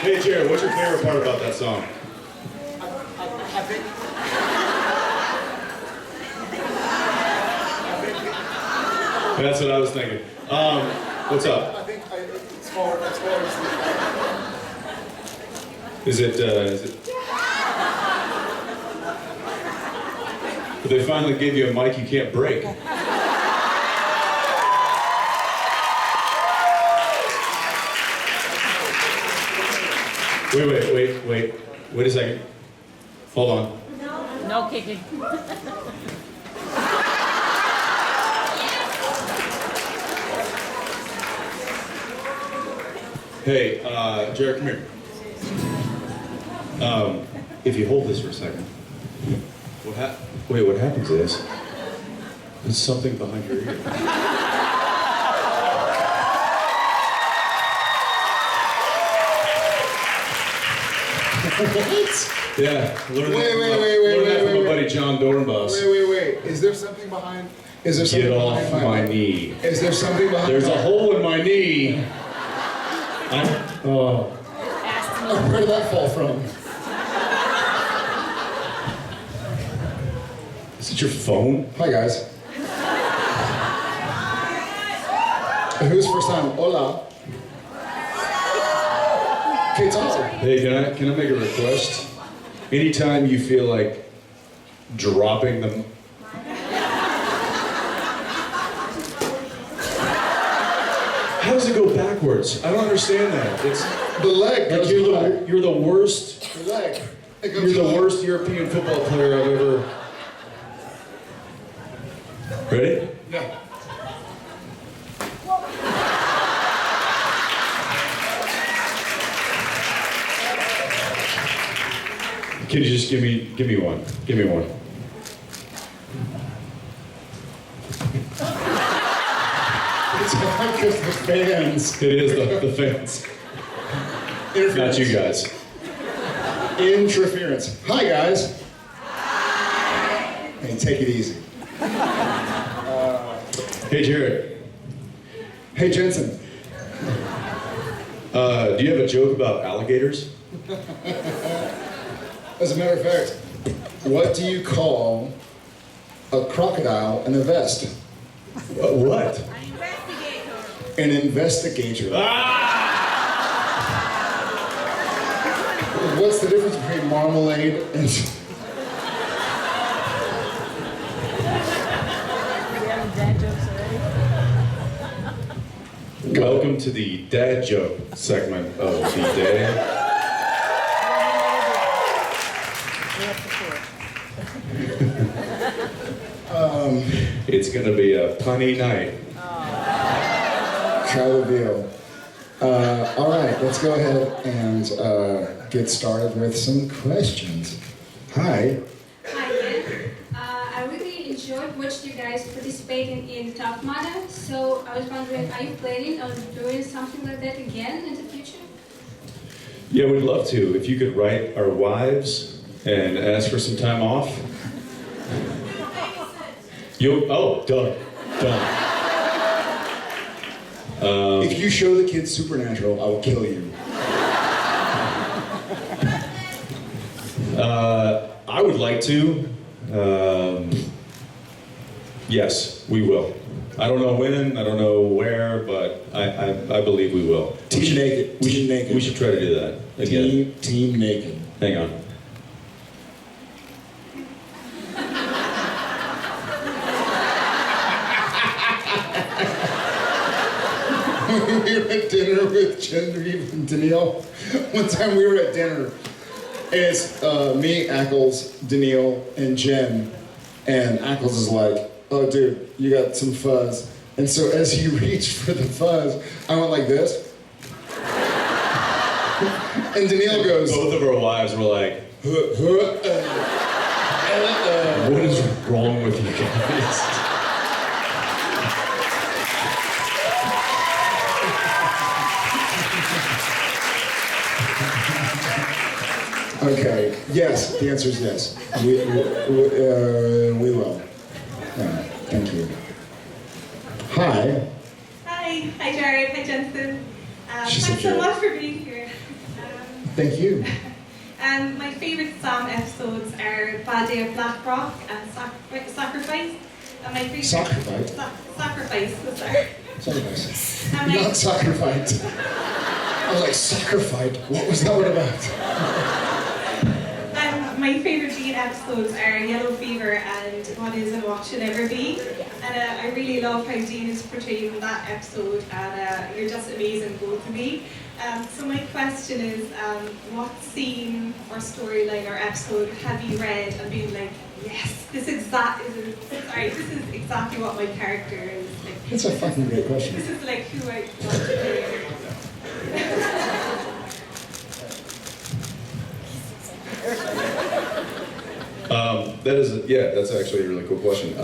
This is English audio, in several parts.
Hey Jared, what's your favorite part about that song? That's what I was thinking. What's up? I think it's far as Is it? They finally gave you a mic you can't break. Wait a second. Hold on. No kicking. Hey, Jared, come here. If you hold this for a second. What happens is, there's something behind your ear. What? Yeah, learn that from my buddy John Dornbos. Wait. Is there something behind? Is there something Get behind off my knee. Is there something behind? There's a hole in my knee. Oh, where did that fall from? Is it your phone? Hi guys. Who's first time? Hola. Okay, Thompson. Hey, can I make a request? Anytime you feel like dropping them. How does it go backwards? I don't understand that. It's The leg like goes you're the worst. The leg. It goes You're the high. worst European football player I've ever. Ready? Yeah. Can you just give me one? Give me one. It's because the fans. It is the fans, not you guys. Interference. Hi guys. Hey, take it easy. Hey Jared, Hey Jensen. do you have a joke about alligators? As a matter of fact, what do you call a crocodile in a vest? What? An investigator. What's the difference between marmalade and... Welcome to the dad joke segment of the day. It's gonna be a punny night. Calabio. All right, let's go ahead and get started with some questions. Hi. Hi again. I really enjoyed watching you guys participating in Top Mudder, so I was wondering, are you planning on doing something like that again in the future? Yeah, we'd love to. If you could write our wives and ask for some time off. Done. If you show the kids Supernatural, I will kill you. I would like to. Yes, we will. I don't know when, I don't know where, but I believe we will. Team naked. Team naked. We should try to do that again. Team naked. Hang on. We were at dinner with Genevieve and Danielle. One time we were at dinner, and it's me, Ackles, Danielle, and Jen. And Ackles is like, "Oh, dude, you got some fuzz." And so as he reached for the fuzz, I went like this. And Danielle goes, Both of our wives were like, what is wrong with you guys? Okay, yes, the answer is yes. We will. Yeah, thank you. Hi. Hi Jared, hi Jensen. She's Thanks so so cute. much for being here. Thank you. My favourite Sam episodes are Bad Day of Black Rock and Sacrifice. And my favourite Sacrifice? Sacrifice, sorry. Sacrifice. And Not sacrificed. I was like, sacrificed? What was that one about? My favourite Dean episodes are Yellow Fever and What Is and What Should Ever Be. And I really love how Dean is portrayed in that episode, and you're just amazing, both of you. So my question is, what scene or storyline or episode have you read and been like, yes, this is exactly what my character is like. That's a fucking great question. This is like who I want to be. That's actually a really cool question.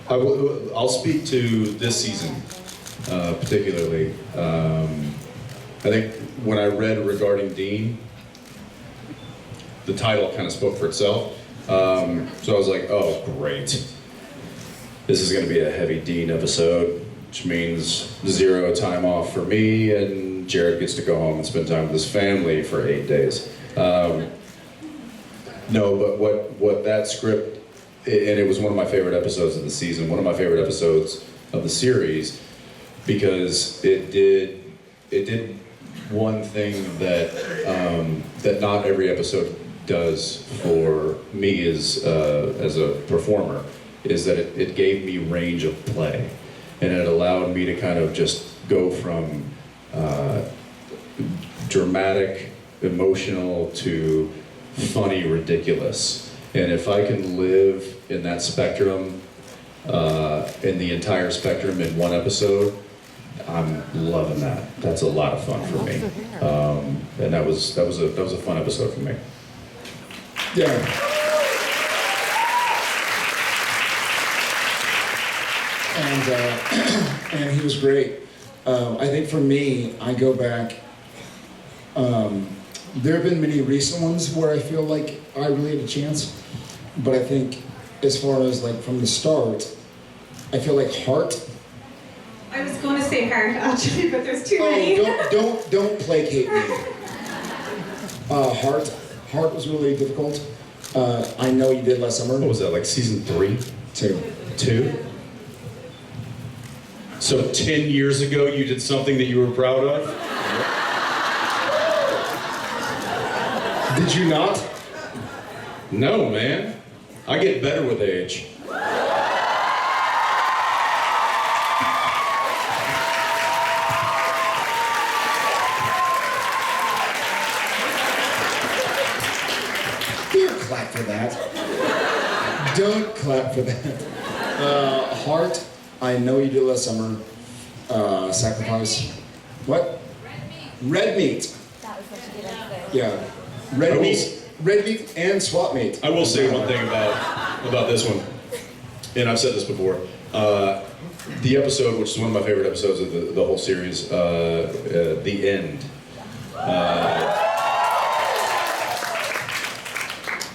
I'll speak to this season particularly. I think when I read regarding Dean, the title kind of spoke for itself. So I was like, oh, great. This is going to be a heavy Dean episode, which means 0 time off for me, and Jared gets to go home and spend time with his family for 8 days. No, but what that script, and it was one of my favorite episodes of the season, one of my favorite episodes of the series, because it did one thing that that not every episode does for me as a performer, is that it gave me range of play, and it allowed me to kind of just go from dramatic, emotional to funny, ridiculous. And if I can live in that spectrum, in the entire spectrum in one episode, I'm loving that. That's a lot of fun for me. And that was a fun episode for me. Yeah. And he was great. I think for me, I go back. There have been many recent ones where I feel like I really had a chance, but I think as far as like from the start, I feel like Heart. I was going to say Heart actually, but there's too many. Don't placate me. Heart was really difficult. I know you did last summer. What was that, like season 3? 2? So 10 years ago you did something that you were proud of? Did you not? No, man. I get better with age. Don't clap for that. Don't clap for that. Heart, I know you did last summer. Sacrifice. What? Red meat. That was what you did yesterday. Yeah. Red meat and swap meat. I will say one thing about this one, and I've said this before. The episode, which is one of my favorite episodes of the whole series, The End.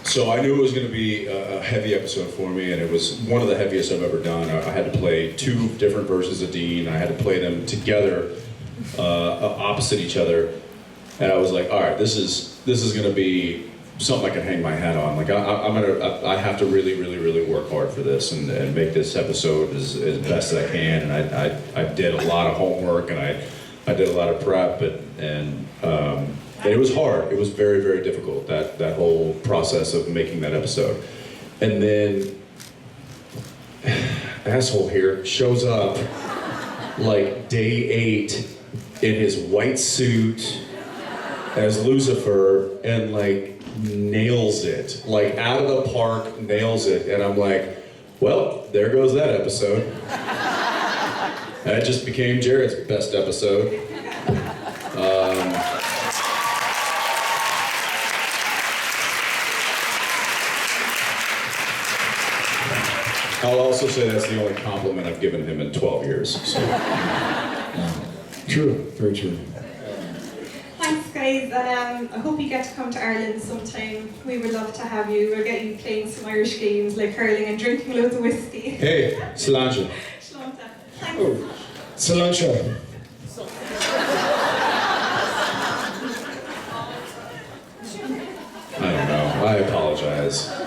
So I knew it was going to be a heavy episode for me, and it was one of the heaviest I've ever done. I had to play 2 different versions of Dean. I had to play them together, opposite each other, and I was like, all right, this is going to be something I can hang my hat on. Like I have to really work hard for this and make this episode as best as I can. And I did a lot of homework, and I did a lot of prep, and it was hard. It was very difficult, that whole process of making that episode. And then asshole here shows up like day 8 in his white suit as Lucifer, and like nails it, like out of the park, nails it. And I'm like, well, there goes that episode. That just became Jared's best episode. I'll also say that's the only compliment I've given him in 12 years. So. True, very true. Thanks guys, and I hope you get to come to Ireland sometime. We would love to have you. We'll get you playing some Irish games like hurling and drinking loads of whiskey. Hey, cilantro. Sláinte. Thanks. Oh, cilantro.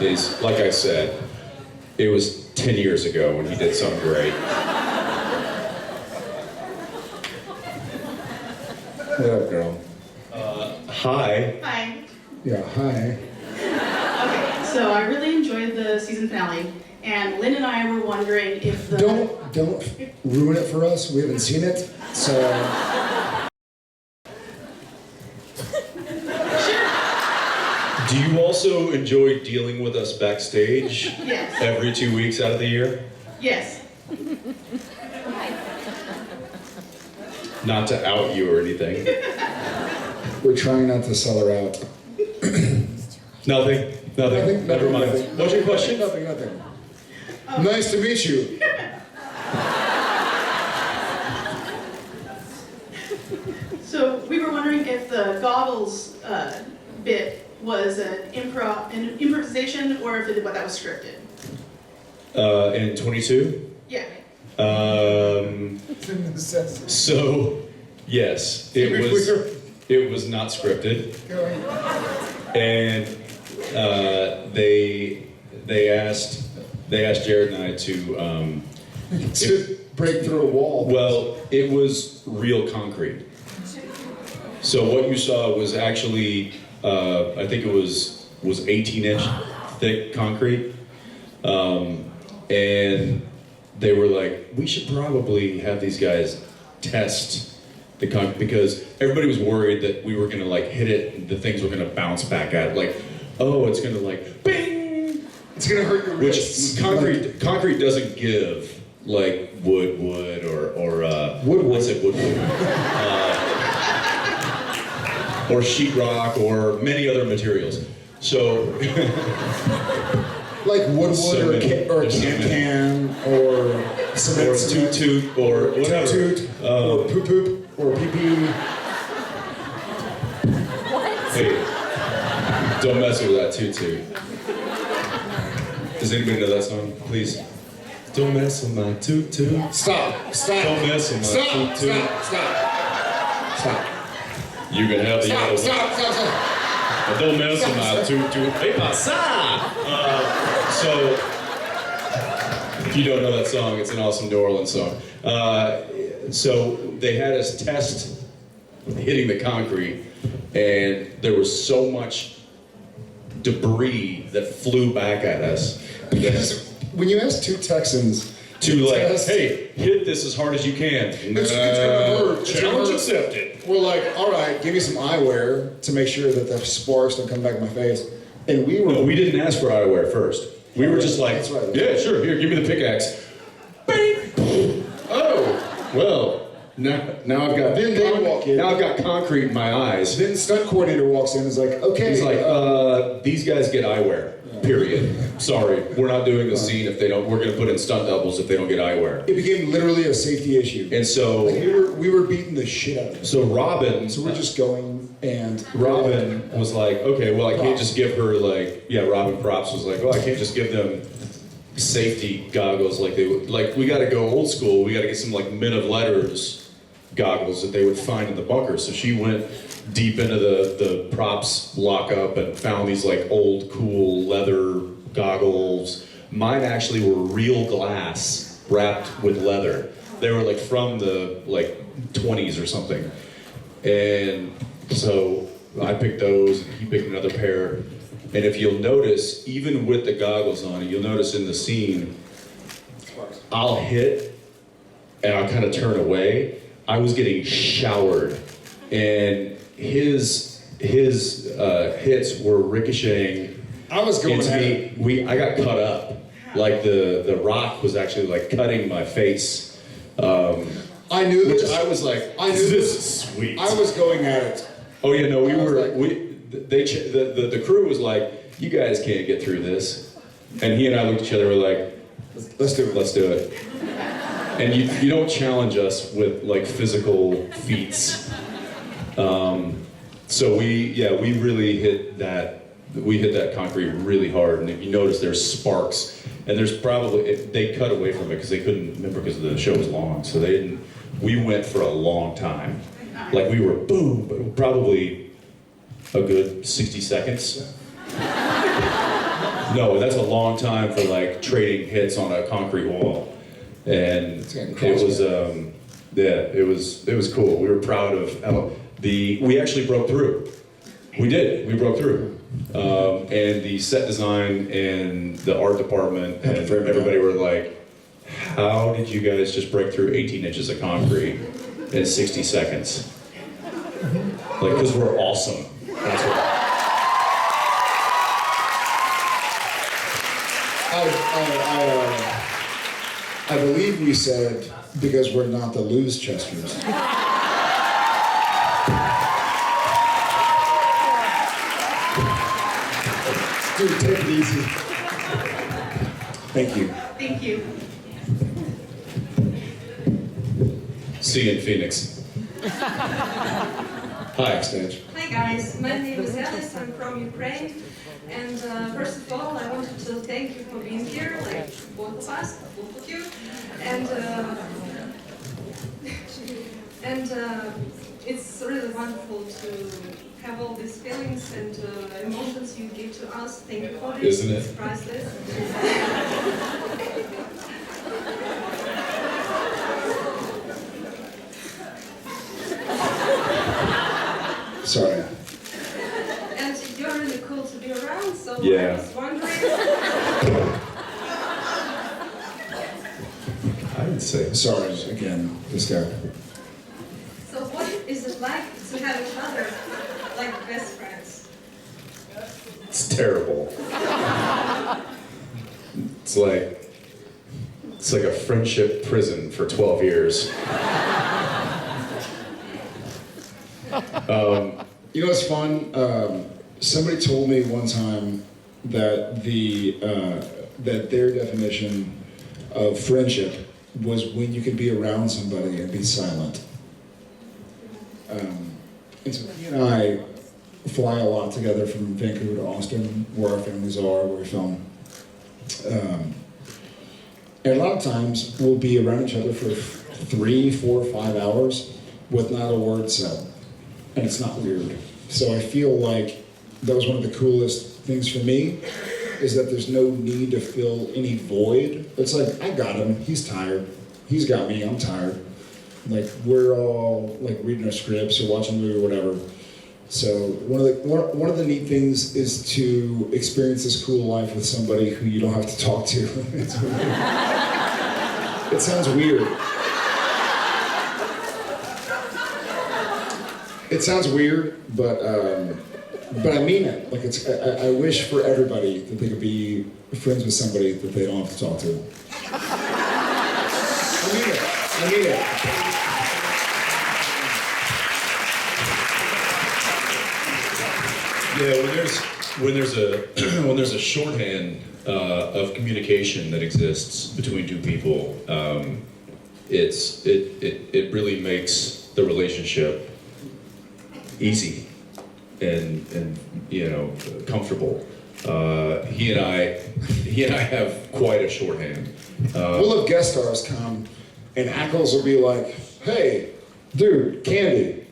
is, like I said, it was 10 years ago when he did something great. What up, girl? Hi. Hi. Yeah, hi. Okay, so I really enjoyed the season finale, and Lynn and I were wondering if the... Don't ruin it for us. We haven't seen it, so... Do you also enjoy dealing with us backstage Yes. every 2 weeks out of the year? Yes. Not to out you or anything. We're trying not to sell her out. Nothing. Never mind. Nothing. What's your question? Nothing. Nice to meet you. So we were wondering if the goggles bit was an improvisation or if that was scripted. In 22? Yeah. So, yes, it was not scripted. And they asked Jared and I to break through a wall. well, it was real concrete. So what you saw was actually, I think it was 18-inch thick concrete. And they were like, we should probably have these guys test the concrete, because everybody was worried that we were gonna like hit it and the things were gonna bounce back at it. Like, oh, it's gonna like, bing! It's gonna hurt your Which wrists. concrete doesn't give like wood or Woodwood. I said woodwood. Or sheetrock or many other materials. So Like woodwood Cement. or can or cement, or toot or whatever. toot or poop poop or pee pee. Hey, don't mess with that toot. Does anybody know that song? Please. Don't mess with my toot. Stop. Don't mess with my toot. Stop. You can have the yellow. Stop. But don't mess with my toot. Hey, pasa! So, if you don't know that song, it's an awesome New Orleans song. So they had us test hitting the concrete, and there was so much debris that flew back at us. Because when you ask two Texans To like, test, hey, hit this as hard as you can. It's gonna hurt. Challenge accepted. we're like, all right, give me some eyewear to make sure that the sparks don't come back in my face. And we were. No, we didn't ask for eyewear first. We were just like, That's right. yeah, sure, here, give me the pickaxe. Bang! Oh, well, now I've got Then they walk in. now I've got concrete in my eyes. Then stunt coordinator walks in and is like, okay. He's like, these guys get eyewear. Period. Sorry, we're not doing the scene if they don't. We're gonna put in stunt doubles if they don't get eyewear. It became literally a safety issue. And so, Like we were beating the shit out of it. so Robin. So we're just going and Robin was like, okay, well, I can't just give her like, yeah, Robin Props was like, oh, I can't just give them safety goggles like they would. Like, we got to go old school. We got to get some like men of letters goggles that they would find in the bunker. So she went deep into the props lockup and found these like old cool leather goggles. Mine actually were real glass wrapped with leather. They were like from the like 20s or something. And so I picked those and he picked another pair. And if you'll notice, even with the goggles on, you'll notice in the scene, I'll hit and I'll kind of turn away. I was getting showered, and his hits were ricocheting I was going into at me. it. I got cut up. Like the rock was actually like cutting my face. I knew Which this. I was like, I knew this this. is sweet. I was going at it. Oh yeah, no, I was like- the crew was like, you guys can't get through this. And he and I looked at each other, and were like, Let's do it. let's do it. And you don't challenge us with like physical feats. So we really hit that concrete really hard. And if you notice, there's sparks, and there's probably they cut away from it because they couldn't remember because the show was long. So they didn't. We went for a long time, like we were boom, but probably a good 60 seconds. No, that's a long time for like trading hits on a concrete wall, and it was it was cool. We were proud of how we actually broke through. We did. We broke through, and the set design and the art department and everybody were like, "How did you guys just break through 18 inches of concrete in 60 seconds?" Like, because we're awesome. That's what. I believe you said because we're not the Lose Chesters. Dude, take it easy. Thank you. Thank you. See you in Phoenix. Hi, stage. Hi guys, my name is Alice, I'm from Ukraine, and first of all I wanted to thank you for being here, like both of us, both of you, and it's really wonderful to have all these feelings and emotions you give to us. Thank you for this. Isn't it? It's priceless. Sorry. And you're really cool to be around, so Yeah. I was wondering. I didn't say. Sorry, again, this guy. So what is it like to have each other like best friends? It's terrible. It's like a friendship prison for 12 years. You know what's fun? Somebody told me one time that that their definition of friendship was when you could be around somebody and be silent. And so he and I fly a lot together from Vancouver to Austin, where our families are, where we film. And a lot of times we'll be around each other for 3, 4, 5 hours with not a word said. And it's not weird. So I feel like that was one of the coolest things for me, is that there's no need to fill any void. It's like, I got him, he's tired. He's got me, I'm tired. Like, we're all like reading our scripts or watching a movie or whatever. So one of the neat things is to experience this cool life with somebody who you don't have to talk to. It's weird. It sounds weird. It sounds weird, but I mean it. Like, I wish for everybody that they could be friends with somebody that they don't have to talk to. I mean it. I mean it. Yeah, when there's a shorthand of communication that exists between two people, it really makes the relationship easy and you know, comfortable. He and I have quite a shorthand. We'll have guest stars come, and Ackles will be like, "Hey, dude, candy."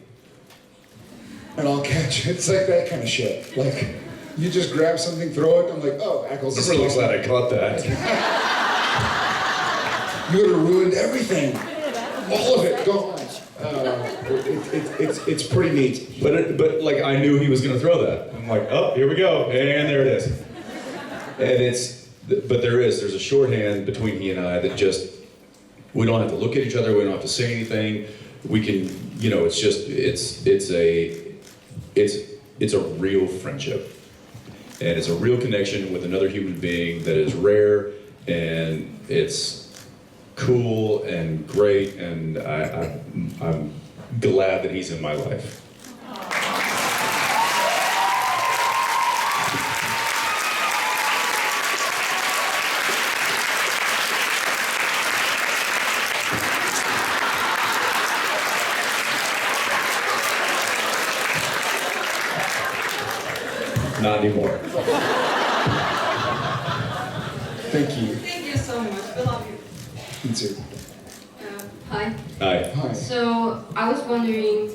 And I'll catch it. It's like that kind of shit. Like, you just grab something, throw it, I'm like, "Oh, Ackles is I'm really talking." glad I caught that. You would have ruined everything. All of it, gone. It's pretty neat. But like, I knew he was gonna throw that. I'm like, oh, here we go, and there it is. And there's a shorthand between he and I that just, we don't have to look at each other, we don't have to say anything. We can, you know, it's a real friendship. And it's a real connection with another human being that is rare, and it's cool and great, and I'm glad that he's in my life. Not anymore. Thank you. Thank you so much. We love you. Me too. Hi. Hi. Hi. So I was wondering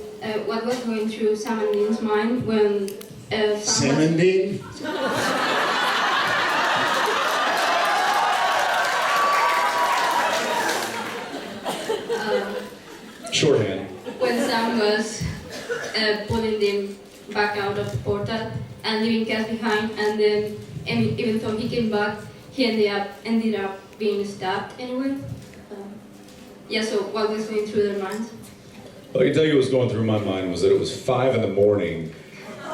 what was going through Sam and Dean's mind when Sam Salmon Dean? Shorthand. when Sam was pulling them back out of the portal and leaving Cass behind, and then even though he came back, he ended up being stabbed anyway. Yeah, so what was going through their minds? Well, I can tell you what was going through my mind was that it was 5 in the morning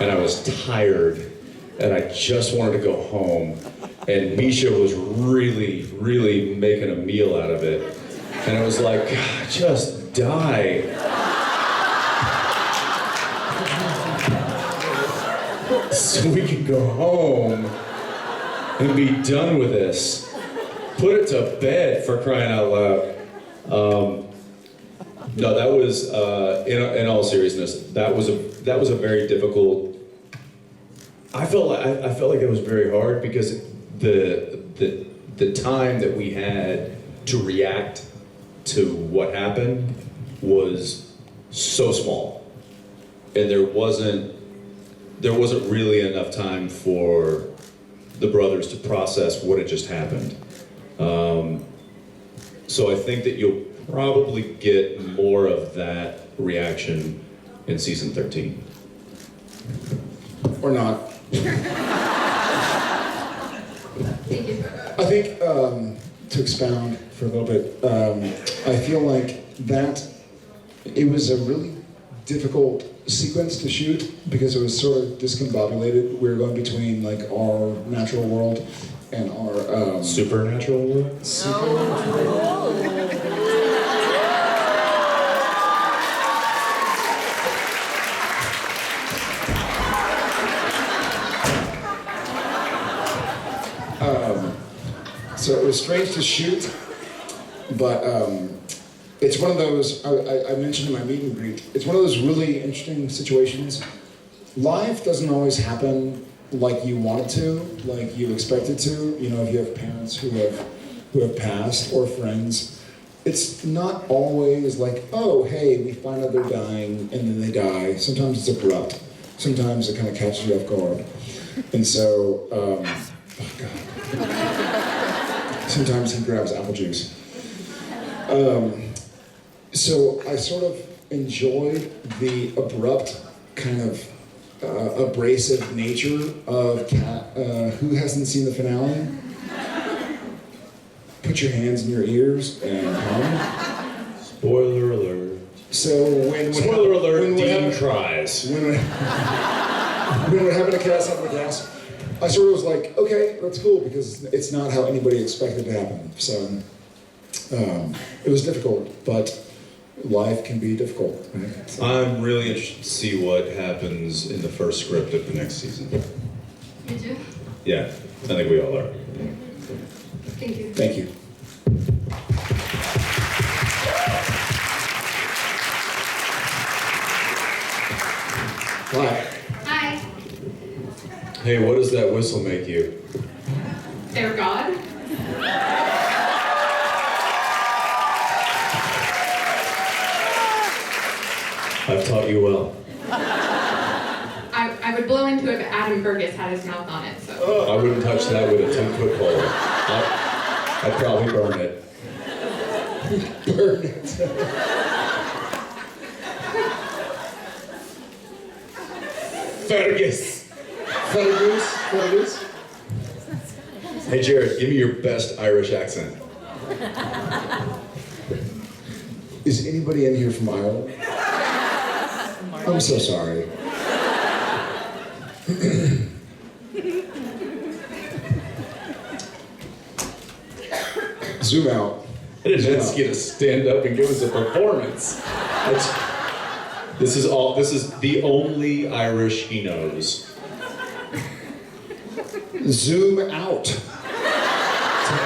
and I was tired and I just wanted to go home. And Misha was really, really making a meal out of it. And I was like, God, just die. So we can go home and be done with this. Put it to bed, for crying out loud. No, that was in all seriousness. That was a very difficult. I felt like it was very hard because the time that we had to react to what happened was so small, and there wasn't really enough time for the brothers to process what had just happened. So I think that you'll probably get more of that reaction in season 13. Or not. Thank you. I think, to expound for a little bit, I feel like that it was a really difficult sequence to shoot because it was sort of discombobulated. We were going between like our natural world and our Supernatural world? So it was strange to shoot, but it's one of those, I mentioned in my meet and greet, it's one of those really interesting situations. Life doesn't always happen like you want it to, like you expect it to. You know, if you have parents who have passed or friends, it's not always like, oh, hey, we find out they're dying and then they die. Sometimes it's abrupt. Sometimes it kind of catches you off guard. And so, oh God. Sometimes he grabs apple juice. So I sort of enjoyed the abrupt, kind of abrasive nature of Kat. Who hasn't seen the finale? Put your hands in your ears and hum. Spoiler alert. So when Spoiler alert, Dean tries. When what happened to Cass on the gas, I sort of was like, okay, that's cool because it's not how anybody expected it to happen. So it was difficult, but life can be difficult. Right? So. I'm really interested to see what happens in the first script of the next season. You too? Yeah, I think we all are. Thank you. Thank you. Hi. Hi. Hey, what does that whistle make you? Their God? I've taught you well. I would blow into it, but Adam Burgess had his mouth on it, so. I wouldn't touch that with a 10-foot pole. I'd probably burn it. Burn it. Fergus! Fergus. Hey Jared, give me your best Irish accent. Is anybody in here from Ireland? I'm so sorry. Zoom out. Jensen to stand up and give us a performance. This is the only Irish he knows. Zoom out.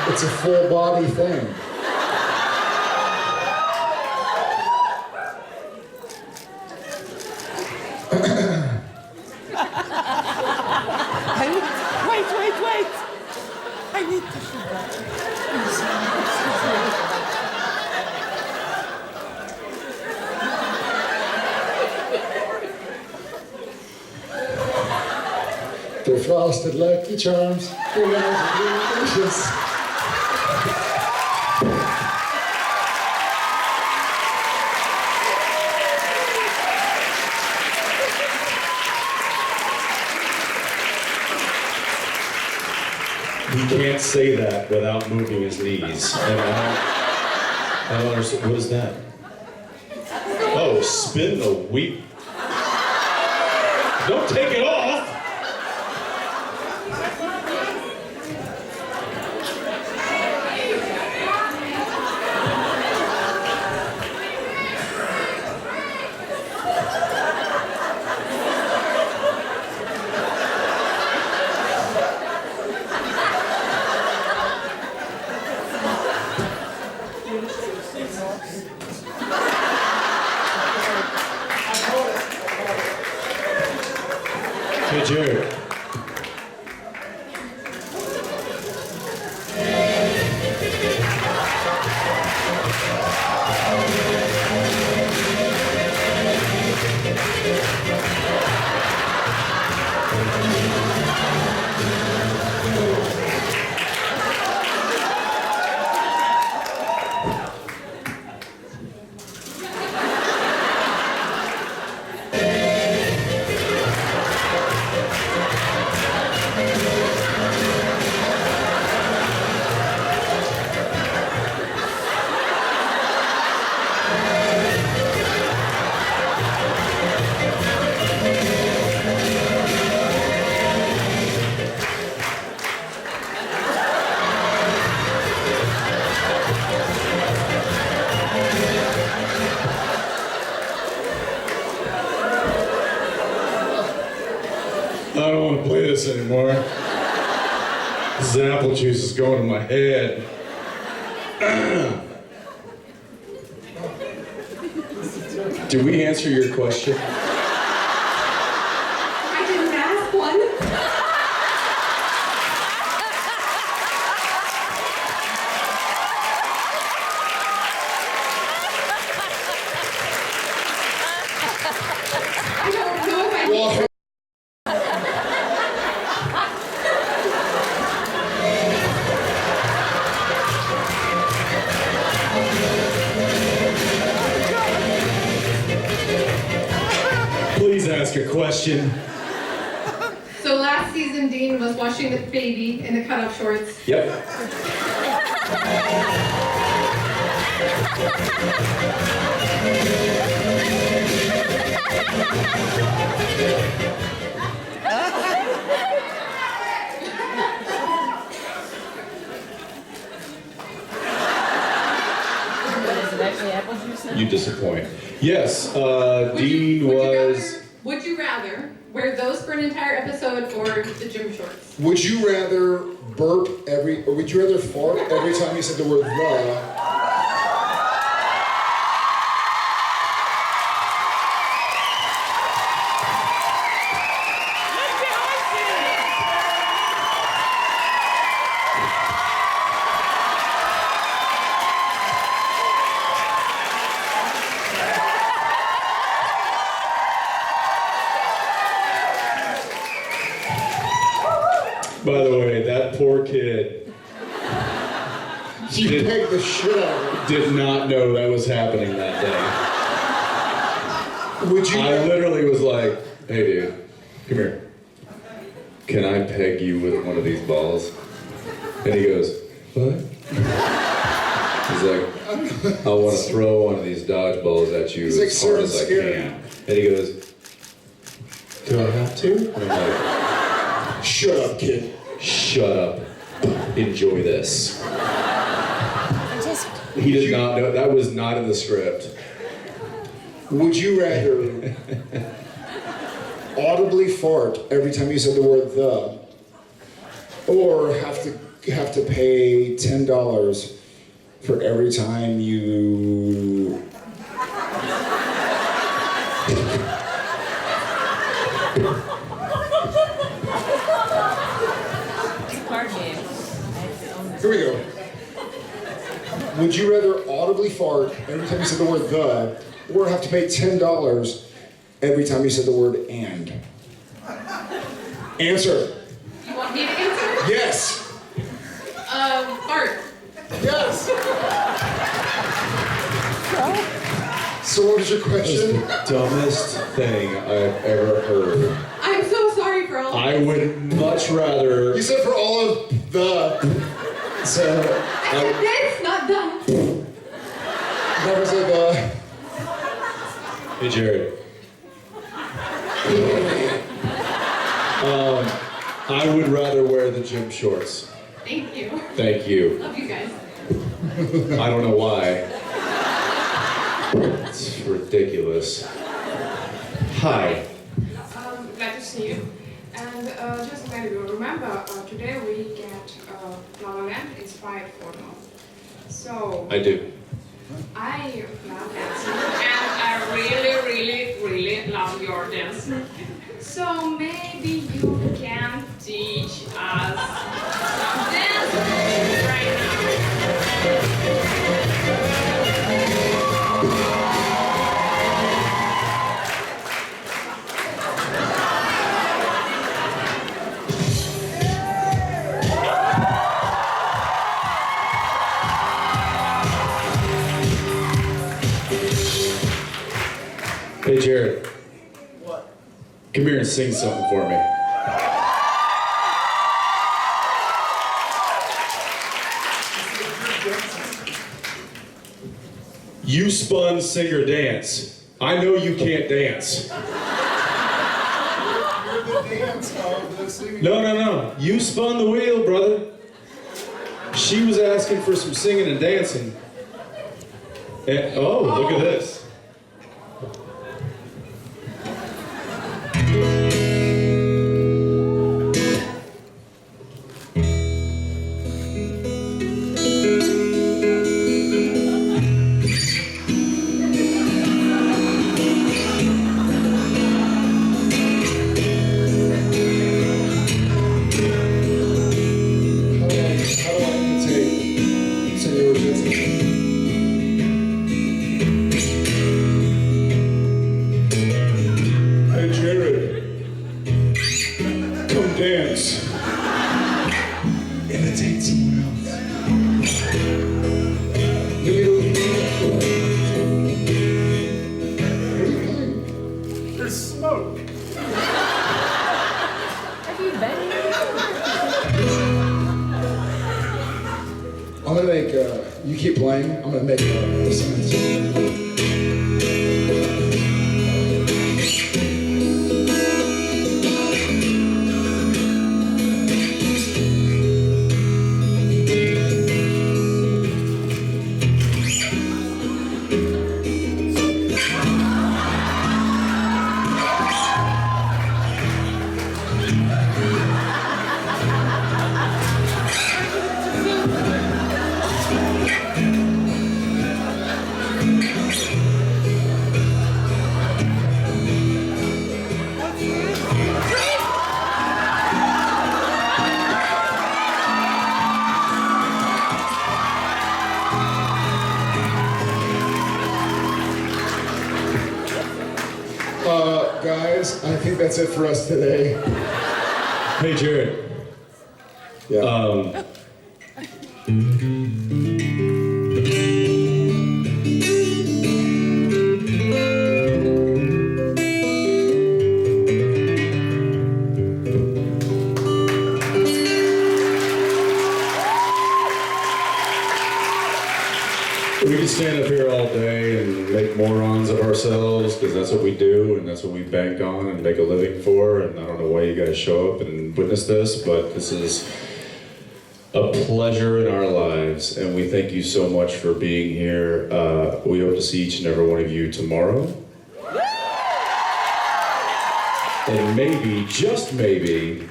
It's a full body thing. Wait. I need to shoot that. They're frosted Lucky Charms. They're delicious. can't say that without moving his knees. And I don't understand. What is that? Oh, spin the wheel. Don't take it off. Hey, Jared. I don't want to play this anymore. This apple juice is going to my head. Did we answer your question? I didn't ask one. I don't know if I Well, Please ask a question. So last season, Dean was washing the baby in the cutoff shorts. Yep. You disappoint. Yes, Dean was. Would you rather wear those for an entire episode or the gym shorts? would you rather burp or would you rather fart every time you said the word the? By the way, that poor kid You pegged the shit out of it. did not know that was happening that day. Would you? I literally was like, hey dude, come here. Can I peg you with one of these balls? And he goes, what? He's like, I want to throw one of these dodgeballs at you He's like, as hard as I scared. can. And he goes, do I have to? And I'm like, Shut up, kid. shut up. Enjoy this. He did not know. That was not in the script. Would you rather audibly fart every time you said the word the, or have to pay $10 for every time you? Here we go. Would you rather audibly fart every time you said the word the, or have to pay $10 every time you said the word and? Answer. You want me to answer? Yes. Fart. Yes. So what was your question? Dumbest thing I've ever heard. I'm so sorry for all of I would much rather. You said for all of So, That's not done. never say the. Hey, Jared. I would rather wear the gym shorts. Thank you. Thank you. Love you guys. I don't know why. It's ridiculous. Hi. Glad to see you. And just let you remember, today we get La La Land inspired photo. So I do. I love dancing, and I really, really, really love your dance. So maybe you can teach us some dance right now. Hey, Jared. What? Come here and sing something for me. You spun singer dance. I know you can't dance. No. You spun the wheel, brother. She was asking for some singing and dancing. And, oh, look at this. How do I imitate Senor Jensen? Hey, Jared. Come dance. Imitate someone else. There's smoke. Have you been here? I'm gonna make, you keep playing, I'm gonna make a sentence. Guys, I think that's it for us today. Hey, Jared. Yeah. We could stand up here all day and make morons of ourselves, because that's what we do, and that's what we bank on and make a living for, and I don't know why you guys show up and witness this, but this is a pleasure in our lives, and we thank you so much for being here. We hope to see each and every one of you tomorrow. And maybe, just maybe,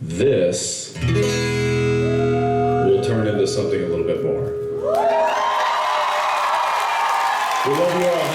this will turn into something a little bit more. We love you all.